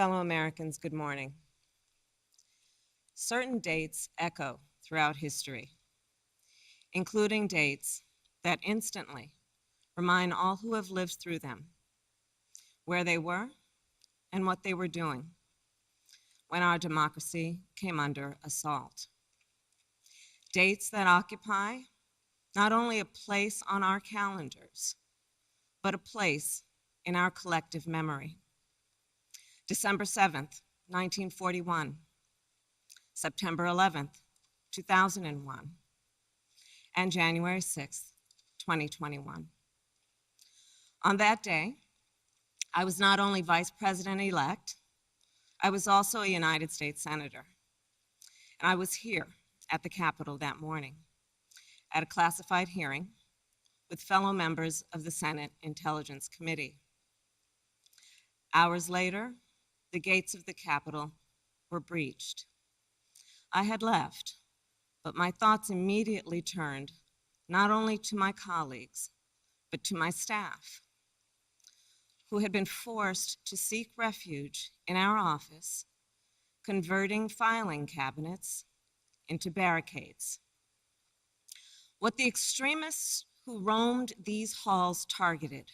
Fellow Americans, good morning. Certain dates echo throughout history, including dates that instantly remind all who have lived through them where they were and what they were doing when our democracy came under assault. Dates that occupy not only a place on our calendars, but a place in our collective memory. December 7th, 1941, September 11th, 2001, and January 6th, 2021. On that day, I was not only Vice President-elect, I was also a United States Senator. And I was here at the Capitol that morning at a classified hearing with fellow members of the Senate Intelligence Committee. Hours later, the gates of the Capitol were breached. I had left, but my thoughts immediately turned not only to my colleagues, but to my staff, who had been forced to seek refuge in our office, converting filing cabinets into barricades. What the extremists who roamed these halls targeted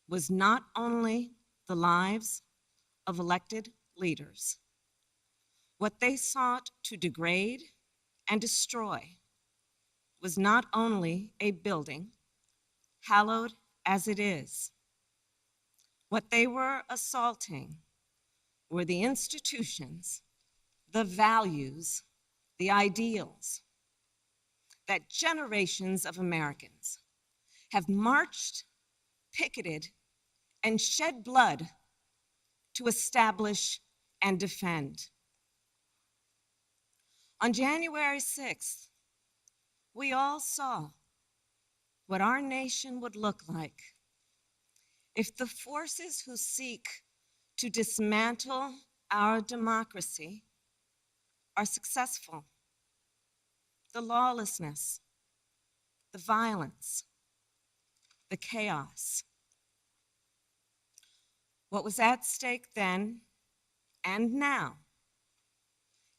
was not only the lives of elected leaders. What they sought to degrade and destroy was not only a building, hallowed as it is. What they were assaulting were the institutions, the values, the ideals that generations of Americans have marched, picketed, and shed blood to establish and defend. On January 6th, we all saw what our nation would look like if the forces who seek to dismantle our democracy are successful. The lawlessness, the violence, the chaos. What was at stake then and now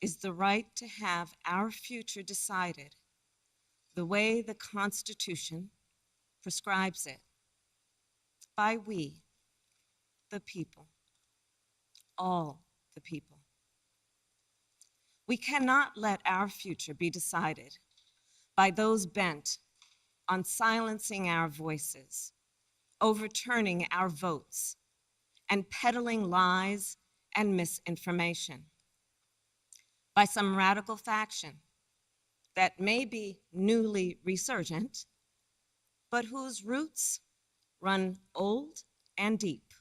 is the right to have our future decided the way the Constitution prescribes it, by we, the people, all the people. We cannot let our future be decided by those bent on silencing our voices, overturning our votes, and peddling lies and misinformation, by some radical faction that may be newly resurgent, but whose roots run old and deep.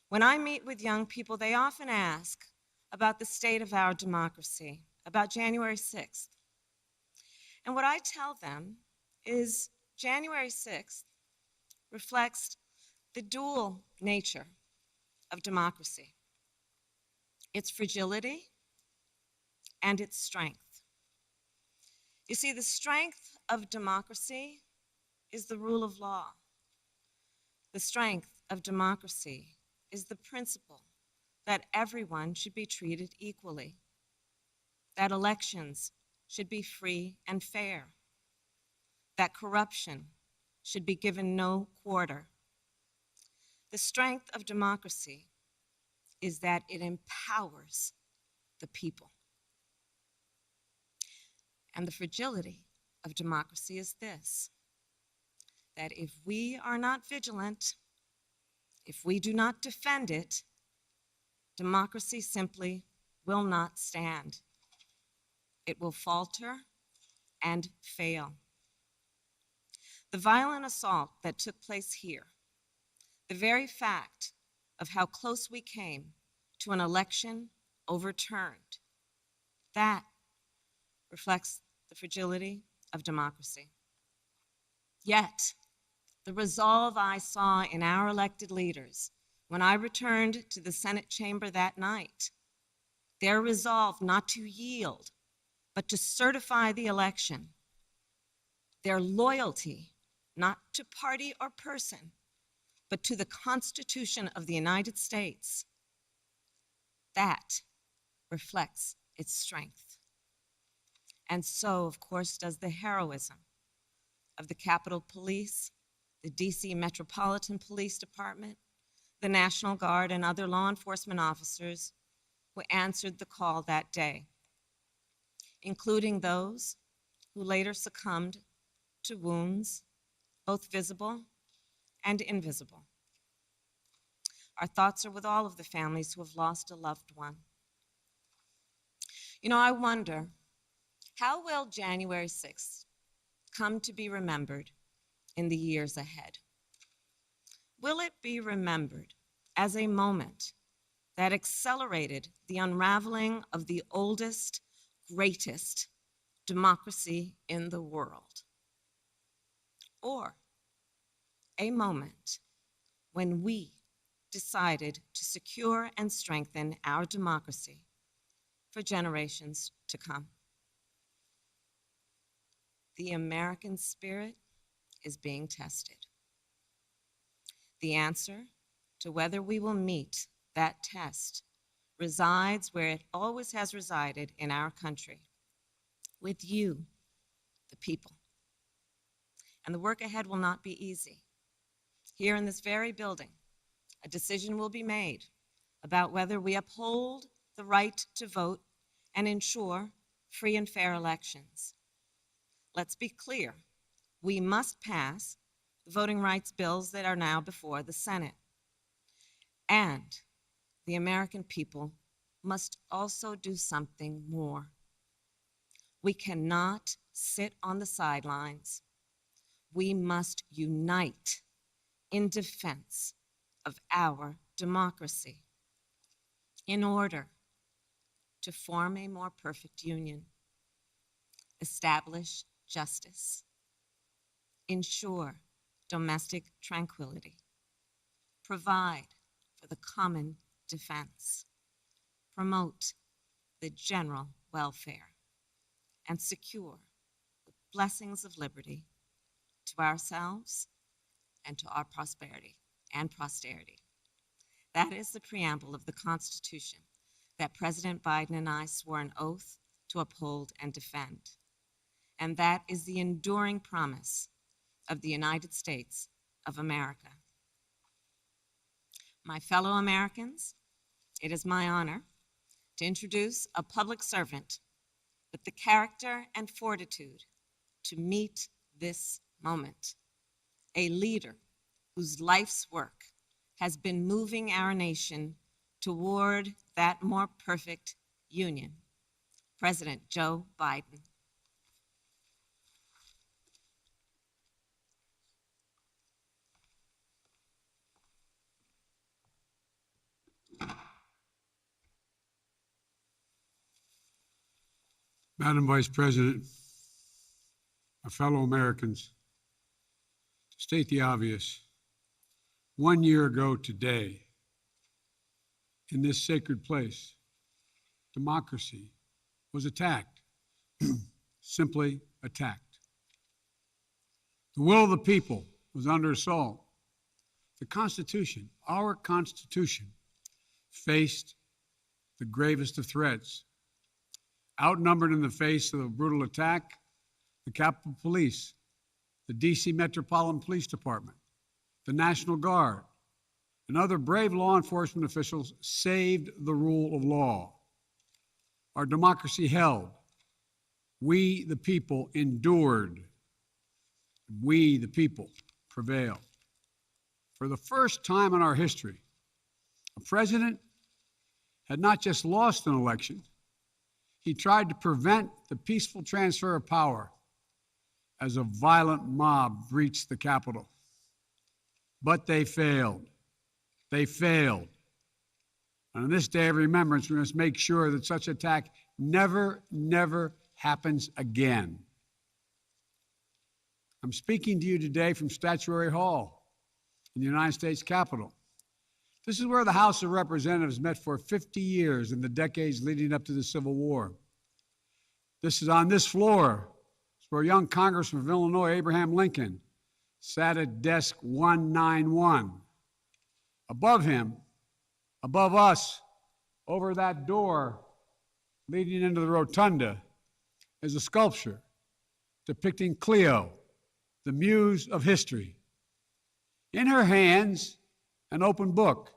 When I meet with young people, they often ask about the state of our democracy, about January 6th. And what I tell them is January 6th reflects the dual nature of democracy, its fragility and its strength. You see, the strength of democracy is the rule of law. The strength of democracy is the principle that everyone should be treated equally, that elections should be free and fair, that corruption should be given no quarter. The strength of democracy is that it empowers the people. And the fragility of democracy is this, that if we are not vigilant, if we do not defend it, democracy simply will not stand. It will falter and fail. The violent assault that took place here, the very fact of how close we came to an election overturned, that reflects the fragility of democracy. Yet, the resolve I saw in our elected leaders when I returned to the Senate chamber that night, their resolve not to yield, but to certify the election, their loyalty, not to party or person, but to the Constitution of the United States. That reflects its strength. And so, of course, does the heroism of the Capitol Police, the DC Metropolitan Police Department, the National Guard, and other law enforcement officers who answered the call that day, including those who later succumbed to wounds, both visible and invisible. Our thoughts are with all of the families who have lost a loved one. You know, I wonder, how will January 6th come to be remembered in the years ahead? Will it be remembered as a moment that accelerated the unraveling of the oldest, greatest democracy in the world? Or a moment when we decided to secure and strengthen our democracy for generations to come? The American spirit is being tested. The answer to whether we will meet that test resides where it always has resided in our country, with you, the people. And the work ahead will not be easy. Here in this very building, a decision will be made about whether we uphold the right to vote and ensure free and fair elections. Let's be clear, we must pass the voting rights bills that are now before the Senate. And the American people must also do something more. We cannot sit on the sidelines. We must unite in defense of our democracy in order to form a more perfect union, establish justice, ensure domestic tranquility, provide for the common defense, promote the general welfare, and secure the blessings of liberty to ourselves and to our prosperity and posterity. That is the preamble of the Constitution that President Biden and I swore an oath to uphold and defend. And that is the enduring promise of the United States of America. My fellow Americans, it is my honor to introduce a public servant with the character and fortitude to meet this moment, a leader whose life's work has been moving our nation toward that more perfect union, President Joe Biden. Madam Vice President, my fellow Americans, to state the obvious, 1 year ago today, in this sacred place, democracy was attacked, simply attacked. The will of the people was under assault. The Constitution, our Constitution, faced the gravest of threats. Outnumbered in the face of a brutal attack, the Capitol Police, the DC Metropolitan Police Department, the National Guard, and other brave law enforcement officials saved the rule of law. Our democracy held. We, the people, endured. We, the people, prevailed. For the first time in our history, a president had not just lost an election, he tried to prevent the peaceful transfer of power as a violent mob breached the Capitol. But they failed. They failed. And on this day of remembrance, we must make sure that such attack never happens again. I'm speaking to you today from Statuary Hall in the United States Capitol. This is where the House of Representatives met for 50 years in the decades leading up to the Civil War. This is on this floor. It's where young Congressman of Illinois, Abraham Lincoln, sat at desk 191. Above him, above us, over that door leading into the rotunda, is a sculpture depicting Cleo, the muse of history. In her hands, an open book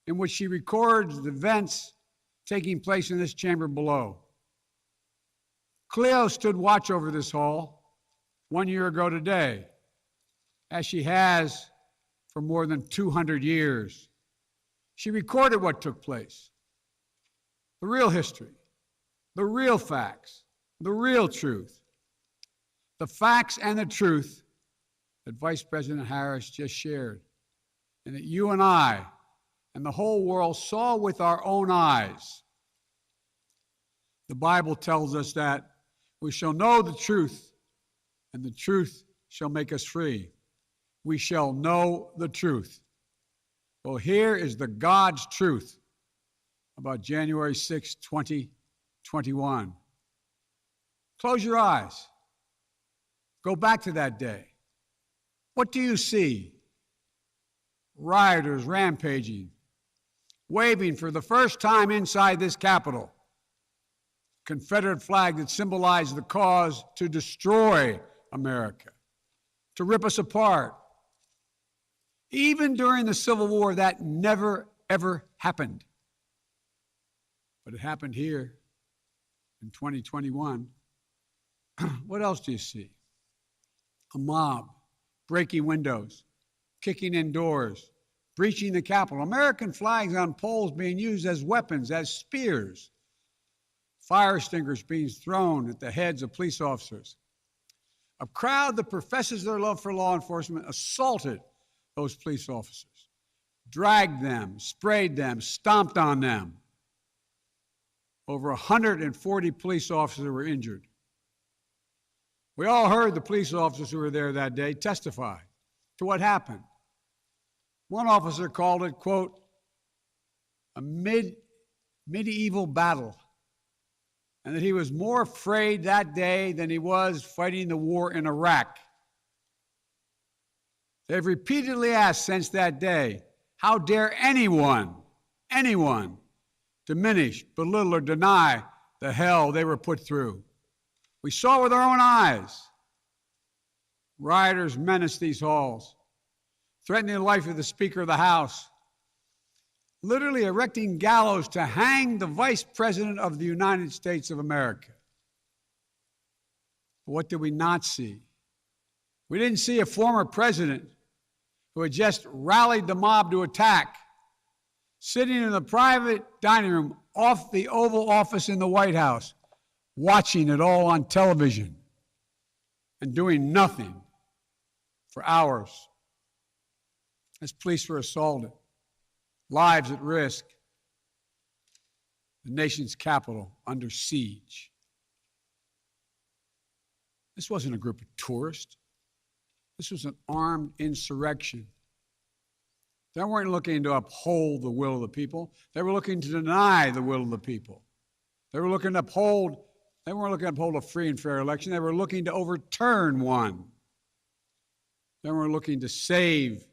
in which she records the events taking place in this chamber below. Cleo stood watch over this hall 1 year ago today, as she has for more than 200 years. She recorded what took place, the real history, the real facts, the real truth, the facts and the truth that Vice President Harris just shared, and that you and I and the whole world saw with our own eyes. The Bible tells us that we shall know the truth, and the truth shall make us free. We shall know the truth. Well, here is the God's truth about January 6, 2021. Close your eyes. Go back to that day. What do you see? Rioters rampaging, waving for the first time inside this Capitol Confederate flag that symbolized the cause to destroy America, to rip us apart. Even during the Civil War, that never, ever happened. But it happened here in 2021. What else do you see? A mob breaking windows, kicking in doors, breaching the Capitol. American flags on poles being used as weapons, as spears. Fire extinguishers being thrown at the heads of police officers. A crowd that professes their love for law enforcement assaulted those police officers, dragged them, sprayed them, stomped on them. Over 140 police officers were injured. We all heard the police officers who were there that day testify to what happened. One officer called it, quote, a medieval battle, and that he was more afraid that day than he was fighting the war in Iraq. They've repeatedly asked since that day, how dare anyone diminish, belittle, or deny the hell they were put through? We saw with our own eyes. Rioters menaced these halls, threatening the life of the Speaker of the House, literally erecting gallows to hang the Vice President of the United States of America. But what did we not see? We didn't see a former president who had just rallied the mob to attack, sitting in the private dining room off the Oval Office in the White House, watching it all on television and doing nothing for hours as police were assaulted, lives at risk, the nation's capital under siege. This wasn't a group of tourists. This was an armed insurrection. They weren't looking to uphold the will of the people. They were looking to deny the will of the people. They weren't looking to uphold a free and fair election. They were looking to overturn one. They weren't looking to save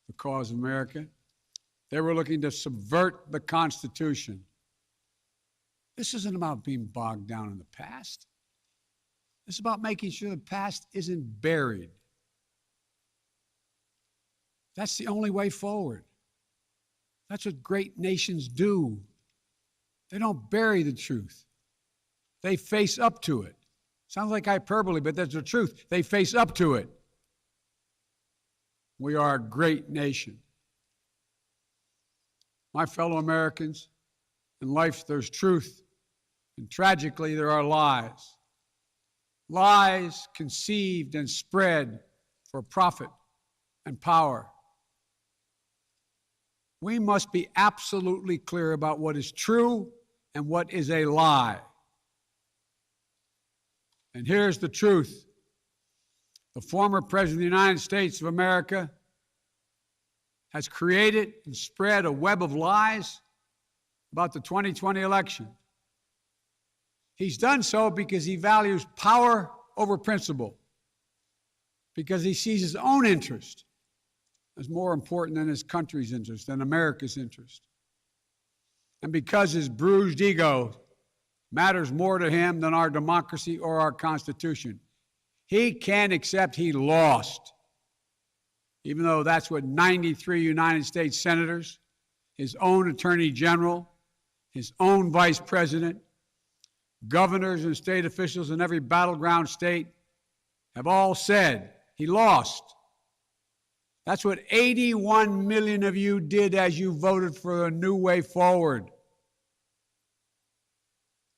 the cause of America. They were looking to subvert the Constitution. This isn't about being bogged down in the past. It's about making sure the past isn't buried. That's the only way forward. That's what great nations do. They don't bury the truth. They face up to it. Sounds like hyperbole, but that's the truth. They face up to it. We are a great nation. My fellow Americans, in life there's truth, and tragically there are lies. Lies conceived and spread for profit and power. We must be absolutely clear about what is true and what is a lie. And here's the truth. The former President of the United States of America has created and spread a web of lies about the 2020 election. He's done so because he values power over principle, because he sees his own interest is more important than his country's interest, than America's interest. And because his bruised ego matters more to him than our democracy or our Constitution, he can't accept he lost, even though that's what 93 United States senators, his own attorney general, his own vice president, governors and state officials in every battleground state have all said he lost. That's what 81 million of you did as you voted for a new way forward.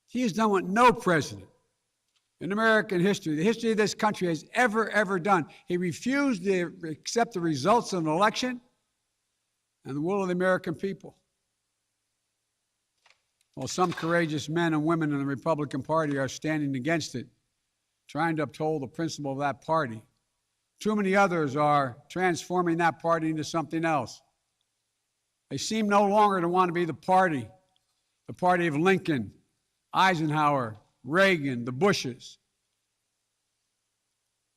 He has done what no president in American history, the history of this country, has ever done. He refused to accept the results of an election and the will of the American people. While some courageous men and women in the Republican Party are standing against it, trying to uphold the principle of that party, too many others are transforming that party into something else. They seem no longer to want to be the party of Lincoln, Eisenhower, Reagan, the Bushes.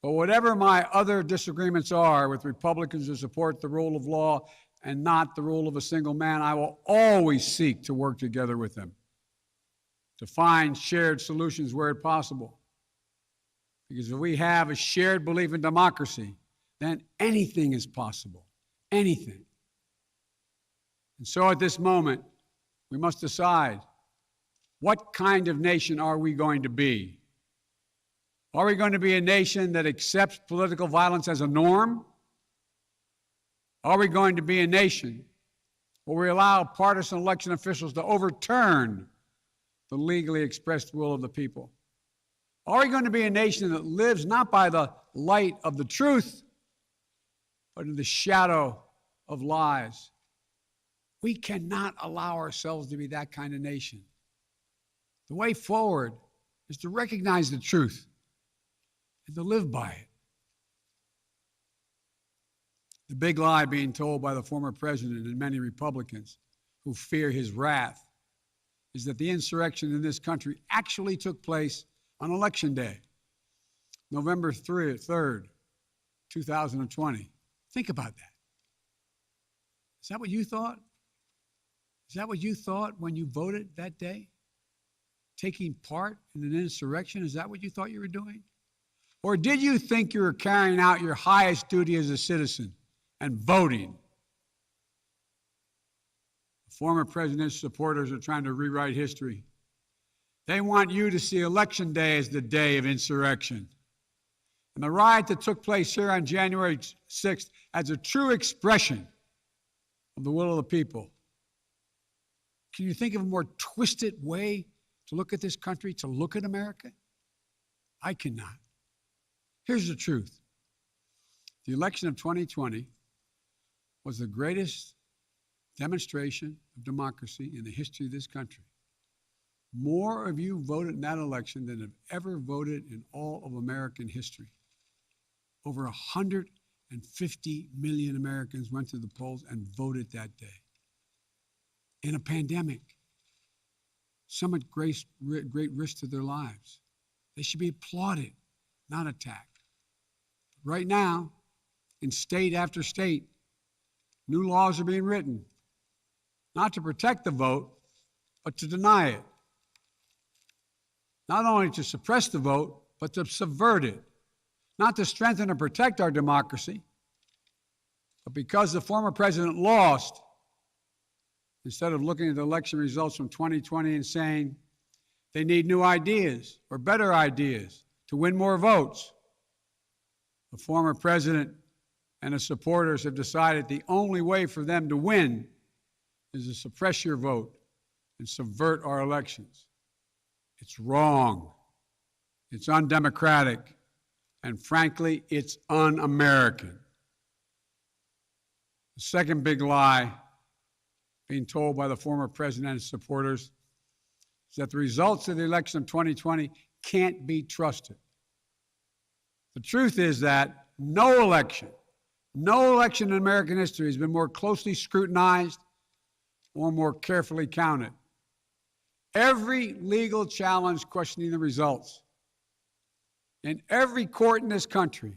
But whatever my other disagreements are with Republicans who support the rule of law and not the rule of a single man, I will always seek to work together with them to find shared solutions where it's possible. Because if we have a shared belief in democracy, then anything is possible. Anything. And so at this moment, we must decide, what kind of nation are we going to be? Are we going to be a nation that accepts political violence as a norm? Are we going to be a nation where we allow partisan election officials to overturn the legally expressed will of the people? Are we going to be a nation that lives not by the light of the truth, but in the shadow of lies? We cannot allow ourselves to be that kind of nation. The way forward is to recognize the truth and to live by it. The big lie being told by the former president and many Republicans who fear his wrath is that the insurrection in this country actually took place on Election Day, November 3rd, 2020. Think about that. Is that what you thought? Is that what you thought when you voted that day? Taking part in an insurrection? Is that what you thought you were doing? Or did you think you were carrying out your highest duty as a citizen and voting? The former president's supporters are trying to rewrite history. They want you to see Election Day as the day of insurrection. And the riot that took place here on January 6th as a true expression of the will of the people. Can you think of a more twisted way to look at this country, to look at America? I cannot. Here's the truth. The election of 2020 was the greatest demonstration of democracy in the history of this country. More of you voted in that election than have ever voted in all of American history. Over 150 million Americans went to the polls and voted that day. In a pandemic, some at great risk to their lives. They should be applauded, not attacked. Right now, in state after state, new laws are being written, not to protect the vote, but to deny it. Not only to suppress the vote, but to subvert it. Not to strengthen and protect our democracy, but because the former president lost, instead of looking at the election results from 2020 and saying they need new ideas or better ideas to win more votes, the former president and his supporters have decided the only way for them to win is to suppress your vote and subvert our elections. It's wrong. It's undemocratic. And frankly, it's un-American. The second big lie being told by the former president and his supporters is that the results of the election of 2020 can't be trusted. The truth is that no election in American history has been more closely scrutinized or more carefully counted. Every legal challenge questioning the results in every court in this country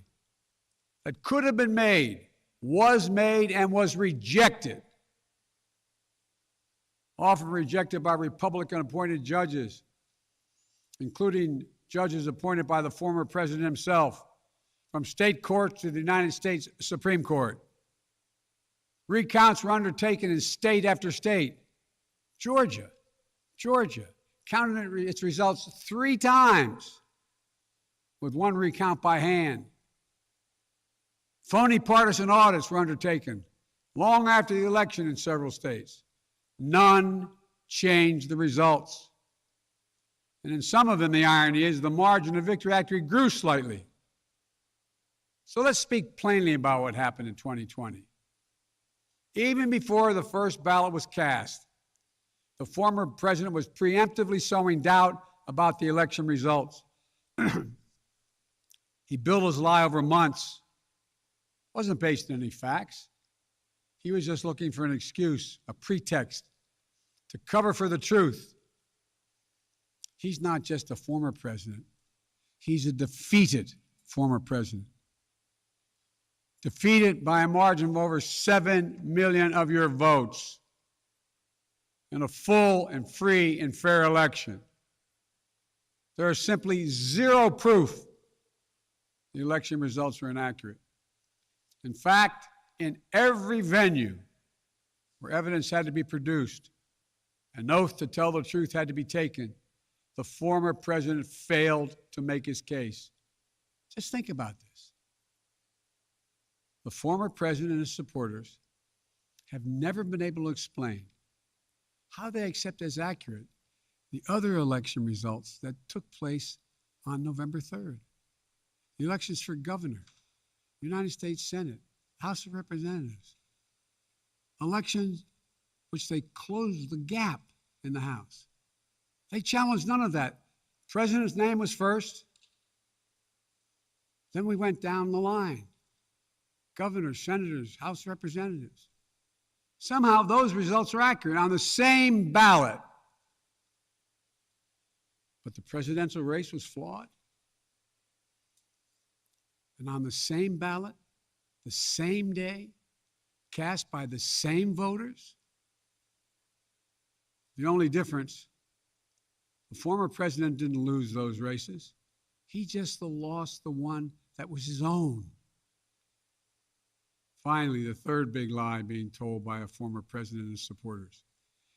that could have been made was made and was rejected, often rejected by Republican-appointed judges, including judges appointed by the former president himself, from state courts to the United States Supreme Court. Recounts were undertaken in state after state. Georgia counted its results 3 times, with 1 recount by hand. Phony partisan audits were undertaken long after the election in several states. None changed the results. And in some of them, the irony is the margin of victory actually grew slightly. So let's speak plainly about what happened in 2020. Even before the first ballot was cast, the former president was preemptively sowing doubt about the election results. He built his lie over months. It wasn't based on any facts. He was just looking for an excuse, a pretext, to cover for the truth. He's not just a former president. He's a defeated former president. Defeated by a margin of over 7 million of your votes in a full and free and fair election. There is simply zero proof the election results were inaccurate. In fact, in every venue where evidence had to be produced, an oath to tell the truth had to be taken, the former president failed to make his case. Just think about this. The former president and his supporters have never been able to explain how they accept as accurate the other election results that took place on November 3rd. The elections for governor, United States Senate, House of Representatives. Elections which they closed the gap in the House. They challenged none of that. The president's name was first. Then we went down the line. Governors, senators, House of Representatives. Somehow those results are accurate on the same ballot. But the presidential race was flawed. And on the same ballot, the same day, cast by the same voters. The only difference, the former president didn't lose those races. He just lost the one that was his own. Finally, the third big lie being told by a former president and his supporters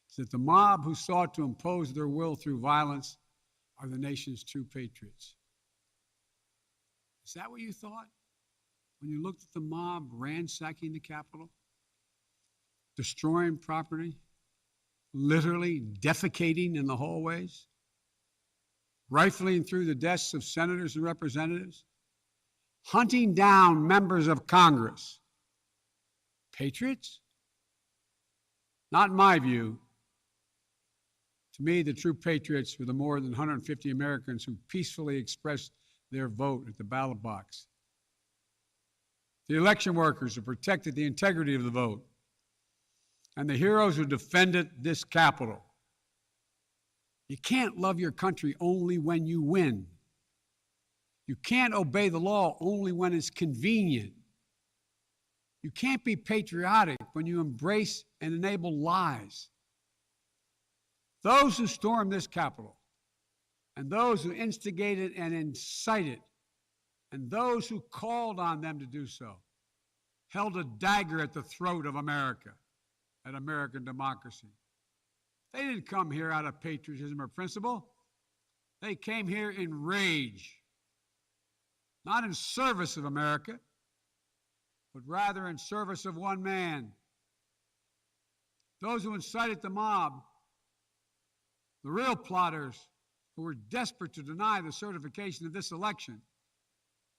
is that the mob who sought to impose their will through violence are the nation's true patriots. Is that what you thought when you looked at the mob ransacking the Capitol, destroying property, literally defecating in the hallways, rifling through the desks of senators and representatives, hunting down members of Congress? Patriots? Not in my view. To me, the true patriots were the more than 150 Americans who peacefully expressed their vote at the ballot box. The election workers who protected the integrity of the vote. And the heroes who defended this Capitol. You can't love your country only when you win. You can't obey the law only when it's convenient. You can't be patriotic when you embrace and enable lies. Those who stormed this Capitol, and those who instigated and incited, and those who called on them to do so, held a dagger at the throat of America, at American democracy. They didn't come here out of patriotism or principle. They came here in rage, not in service of America, but rather in service of one man. Those who incited the mob, the real plotters who were desperate to deny the certification of this election,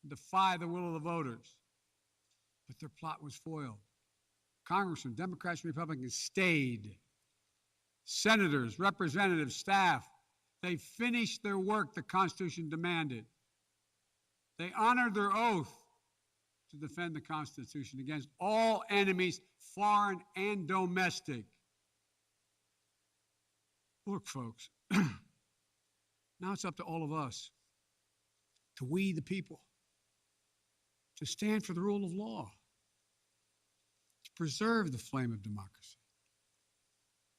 and defy the will of the voters. But their plot was foiled. Congressmen, Democrats, and Republicans stayed. Senators, representatives, staff, they finished their work the Constitution demanded. They honored their oath to defend the Constitution against all enemies, foreign and domestic. Look, folks, now it's up to all of us, to we the people, to stand for the rule of law, preserve the flame of democracy,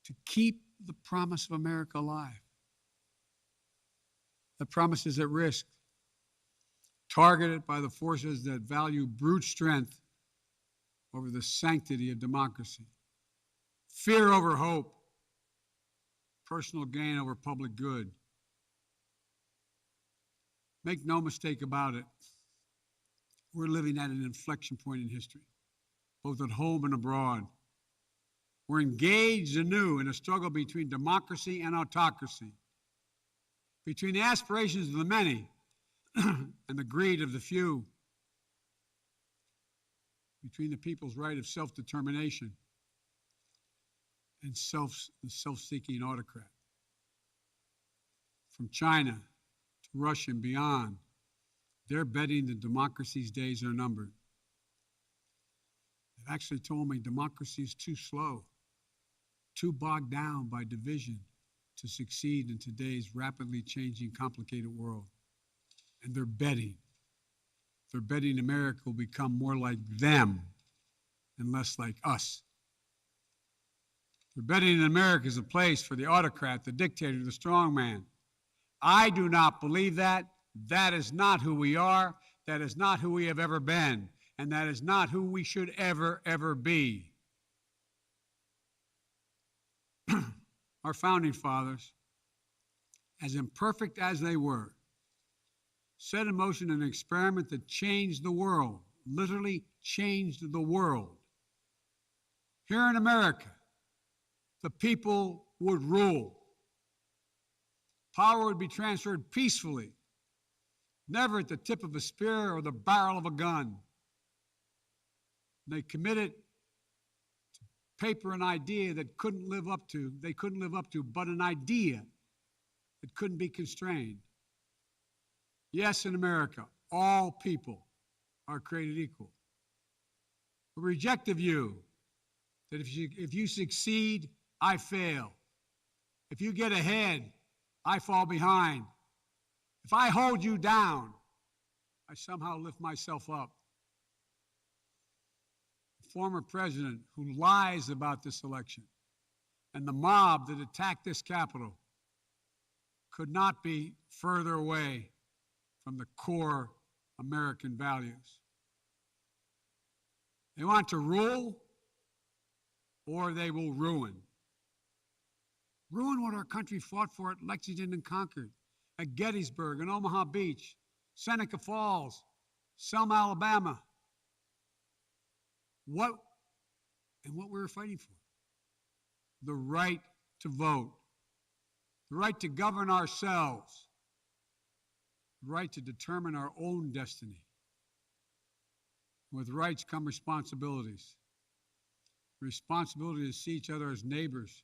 to keep the promise of America alive. That promise is at risk, targeted by the forces that value brute strength over the sanctity of democracy, fear over hope, personal gain over public good. Make no mistake about it, we're living at an inflection point in history, both at home and abroad. We're engaged anew in a struggle between democracy and autocracy, between the aspirations of the many and the greed of the few, between the people's right of self-determination and the self-seeking autocrat. From China to Russia and beyond, they're betting that democracy's days are numbered. They've actually told me democracy is too slow, too bogged down by division to succeed in today's rapidly changing, complicated world. And they're betting America will become more like them and less like us. They're betting that America is a place for the autocrat, the dictator, the strongman. I do not believe that. That is not who we are. That is not who we have ever been. And that is not who we should ever, ever be. Our founding fathers, as imperfect as they were, set in motion an experiment that changed the world, literally changed the world. Here in America, the people would rule. Power would be transferred peacefully, never at the tip of a spear or the barrel of a gun. They committed to paper an idea that they couldn't live up to, but an idea that couldn't be constrained. Yes, in America, all people are created equal. We reject the view that if you succeed, I fail. If you get ahead, I fall behind. If I hold you down, I somehow lift myself up. The former president who lies about this election and the mob that attacked this Capitol could not be further away from the core American values. They want to rule, or they will ruin. Ruin what our country fought for at Lexington and Concord, at Gettysburg and Omaha Beach, Seneca Falls, Selma, Alabama. What we were fighting for? The right to vote, the right to govern ourselves, the right to determine our own destiny. With rights come responsibilities. Responsibility to see each other as neighbors.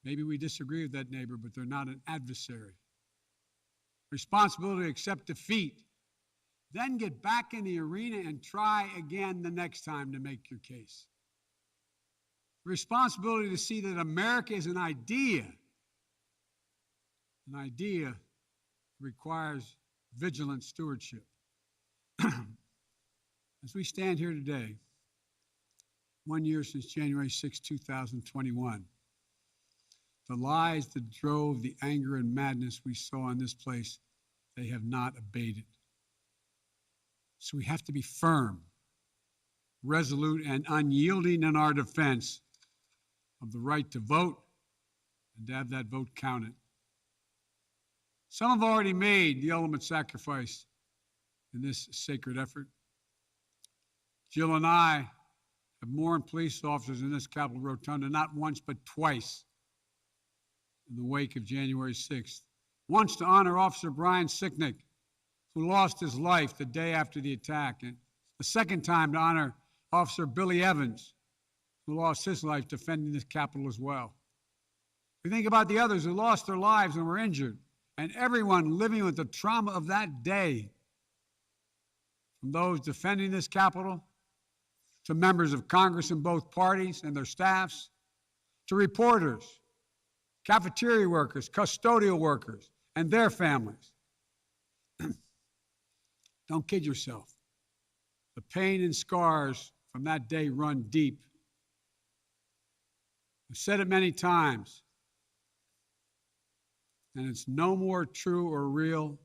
Maybe we disagree with that neighbor, but they're not an adversary. Responsibility to accept defeat. Then get back in the arena and try again the next time to make your case. Responsibility to see that America is an idea. An idea requires vigilant stewardship. As we stand here today, 1 year since January 6, 2021, the lies that drove the anger and madness we saw in this place, they have not abated. So we have to be firm, resolute, and unyielding in our defense of the right to vote and to have that vote counted. Some have already made the ultimate sacrifice in this sacred effort. Jill and I have mourned police officers in this Capitol Rotunda not once but twice in the wake of January 6th. Once to honor Officer Brian Sicknick, who lost his life the day after the attack, and the second time to honor Officer Billy Evans, who lost his life defending this Capitol as well. We think about the others who lost their lives and were injured, and everyone living with the trauma of that day, from those defending this Capitol, to members of Congress in both parties and their staffs, to reporters, cafeteria workers, custodial workers, and their families. Don't kid yourself. The pain and scars from that day run deep. I've said it many times, and it's no more true or real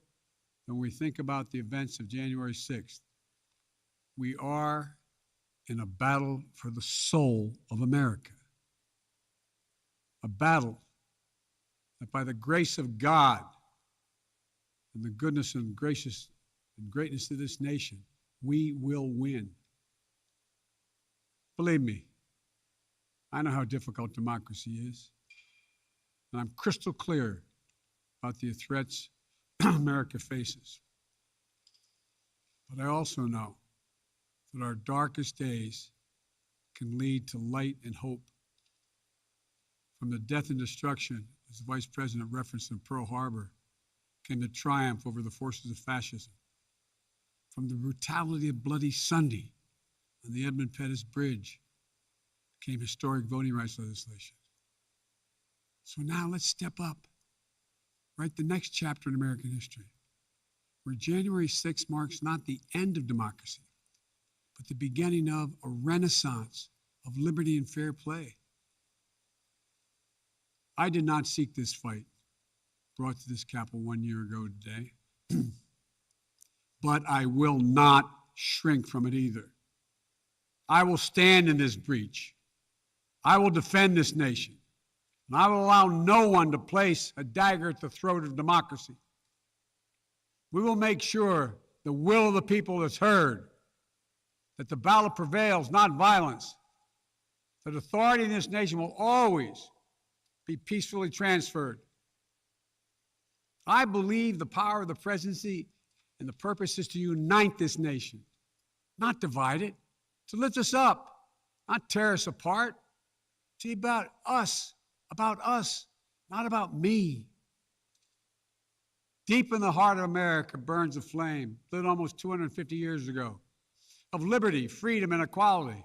than we think about the events of January 6th. We are in a battle for the soul of America. A battle that by the grace of God and the goodness and gracious and greatness of this nation, we will win. Believe me, I know how difficult democracy is, and I'm crystal clear about the threats America faces. But I also know that our darkest days can lead to light and hope. From the death and destruction, as the Vice President referenced in Pearl Harbor, came the triumph over the forces of fascism. From the brutality of Bloody Sunday on the Edmund Pettus Bridge came historic voting rights legislation. So now let's step up, write the next chapter in American history, where January 6th marks not the end of democracy, but the beginning of a renaissance of liberty and fair play. I did not seek this fight brought to this Capitol 1 year ago today, but I will not shrink from it either. I will stand in this breach. I will defend this nation, and I will allow no one to place a dagger at the throat of democracy. We will make sure the will of the people is heard, that the ballot prevails, not violence, that authority in this nation will always be peacefully transferred. I believe the power of the presidency and the purpose is to unite this nation, not divide it, to lift us up, not tear us apart. To be about us, not about me. Deep in the heart of America burns a flame, lit almost 250 years ago, of liberty, freedom, and equality.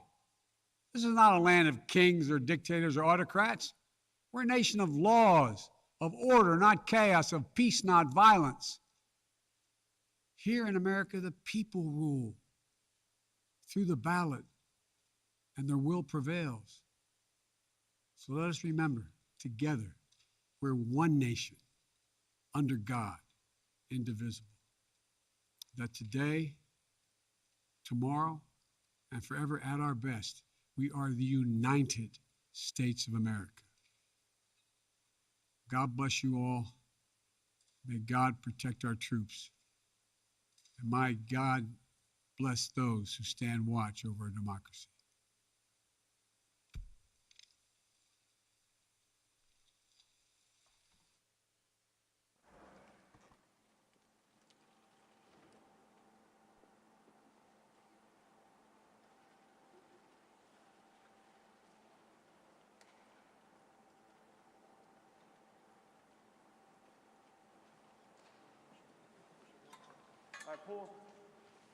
This is not a land of kings or dictators or autocrats. We're a nation of laws, of order, not chaos, of peace, not violence. Here in America, the people rule through the ballot, and their will prevails. So let us remember, together, we're one nation, under God, indivisible. That today, tomorrow, and forever at our best, we are the United States of America. God bless you all. May God protect our troops. And may God bless those who stand watch over our democracy. All right, pull.